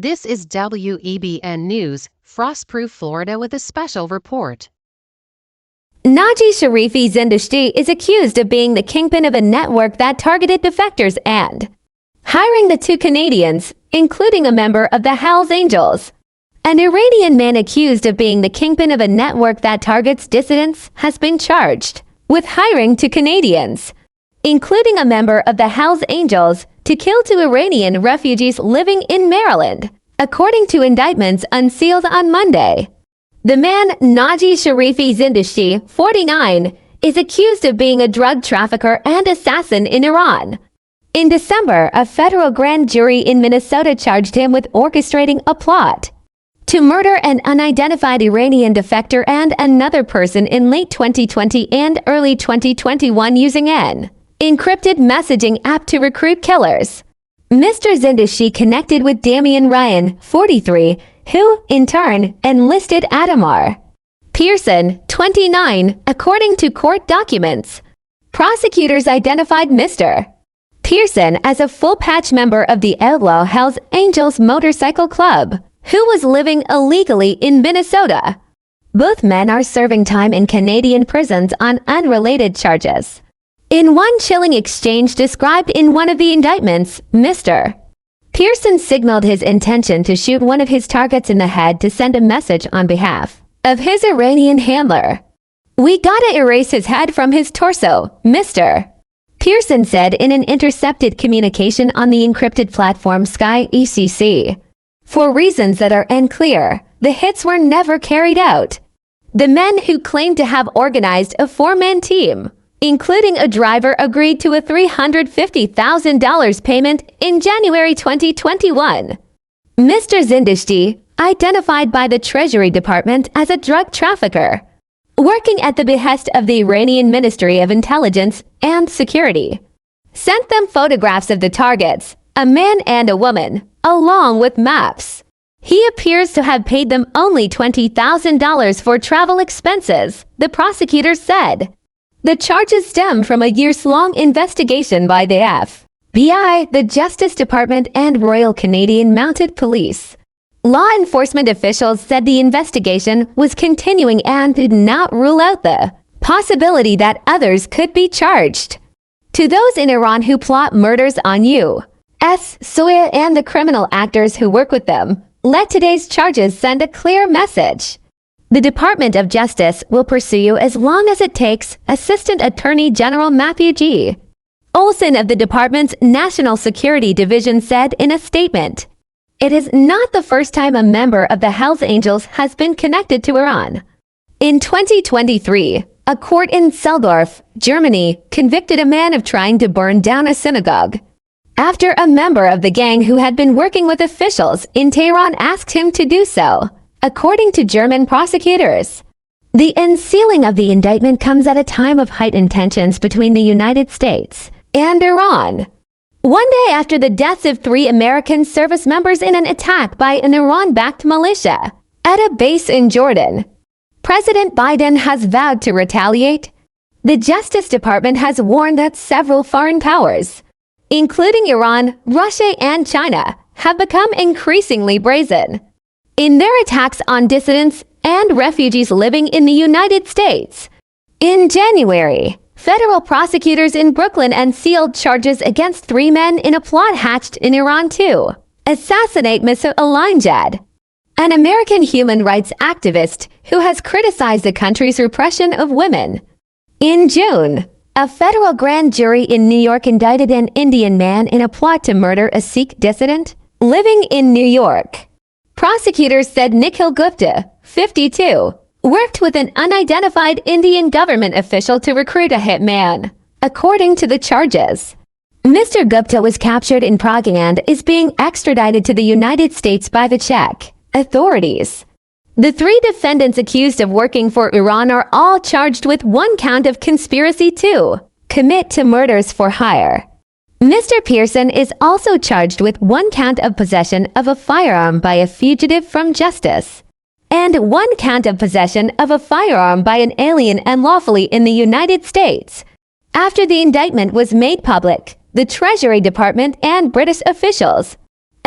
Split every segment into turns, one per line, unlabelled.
This is WEBN News, Frostproof Florida with a special report.
Naji Sharifi Zindashti is accused of being the kingpin of a network that targeted defectors and hiring the two Canadians, including a member of the Hells Angels. An Iranian man accused of being the kingpin of a network that targets dissidents has been charged with hiring two Canadians, including a member of the Hells Angels, to kill two Iranian refugees living in Maryland, according to indictments unsealed on Monday. The man, Naji Sharifi Zindashti, 49, is accused of being a drug trafficker and assassin in Iran. In December, a federal grand jury in Minnesota charged him with orchestrating a plot to murder an unidentified Iranian defector and another person in late 2020 and early 2021 using an encrypted messaging app to recruit killers. Mr. Zindashti connected with Damian Ryan, 43, who, in turn, enlisted Adamar Pearson, 29, according to court documents. Prosecutors identified Mr. Pearson as a full-patch member of the outlaw Hells Angels Motorcycle Club, who was living illegally in Minnesota. Both men are serving time in Canadian prisons on unrelated charges. In one chilling exchange described in one of the indictments, Mr. Pearson signaled his intention to shoot one of his targets in the head to send a message on behalf of his Iranian handler. "We gotta erase his head from his torso," Mr. Pearson said in an intercepted communication on the encrypted platform Sky ECC. For reasons that are unclear, the hits were never carried out. The men who claimed to have organized a four-man team, including a driver, agreed to a $350,000 payment in January 2021. Mr. Zindashti, identified by the Treasury Department as a drug trafficker, working at the behest of the Iranian Ministry of Intelligence and Security, sent them photographs of the targets, a man and a woman, along with maps. He appears to have paid them only $20,000 for travel expenses, the prosecutors said. The charges stem from a years-long investigation by the FBI, the Justice Department, and Royal Canadian Mounted Police. Law enforcement officials said the investigation was continuing and did not rule out the possibility that others could be charged. To those in Iran who plot murders on U.S. soil and the criminal actors who work with them, let today's charges send a clear message. The Department of Justice will pursue you as long as it takes, Assistant Attorney General Matthew G. Olson of the department's National Security Division said in a statement. It is not the first time a member of the Hells Angels has been connected to Iran. In 2023, a court in Seldorf, Germany, convicted a man of trying to burn down a synagogue after a member of the gang who had been working with officials in Tehran asked him to do so, according to German prosecutors. The unsealing of the indictment comes at a time of heightened tensions between the United States and Iran. One day after the deaths of 3 American service members in an attack by an Iran-backed militia at a base in Jordan, President Biden has vowed to retaliate. The Justice Department has warned that several foreign powers, including Iran, Russia, and China, have become increasingly brazen in their attacks on dissidents and refugees living in the United States. In January, federal prosecutors in Brooklyn unsealed charges against 3 men in a plot hatched in Iran to assassinate Mr. Alinjad, an American human rights activist who has criticized the country's repression of women. In June, a federal grand jury in New York indicted an Indian man in a plot to murder a Sikh dissident living in New York. Prosecutors said Nikhil Gupta, 52, worked with an unidentified Indian government official to recruit a hitman, according to the charges. Mr. Gupta was captured in Prague and is being extradited to the United States by the Czech authorities. The 3 defendants accused of working for Iran are all charged with 1 count of conspiracy to commit to murders for hire. Mr. Pearson is also charged with 1 count of possession of a firearm by a fugitive from justice and 1 count of possession of a firearm by an alien unlawfully in the United States. After the indictment was made public, the Treasury Department and British officials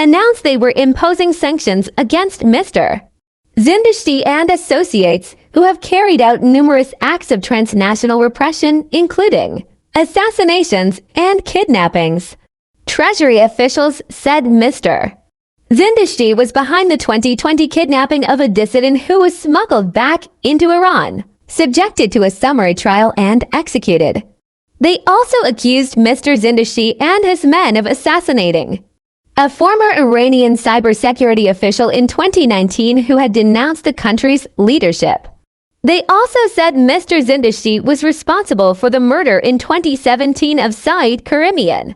announced they were imposing sanctions against Mr. Zindashti and associates who have carried out numerous acts of transnational repression, including assassinations and kidnappings. Treasury officials said Mr. Zindashti was behind the 2020 kidnapping of a dissident who was smuggled back into Iran, subjected to a summary trial and executed. They also accused Mr. Zindashti and his men of assassinating a former Iranian cybersecurity official in 2019 who had denounced the country's leadership. They also said Mr. Zindashti was responsible for the murder in 2017 of Saeed Karimian,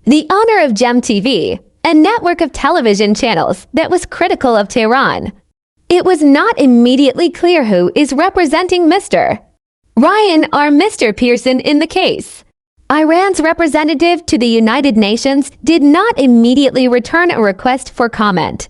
the owner of Gem TV, a network of television channels that was critical of Tehran. It was not immediately clear who is representing Mr. Ryan or Mr. Pearson in the case. Iran's representative to the United Nations did not immediately return a request for comment.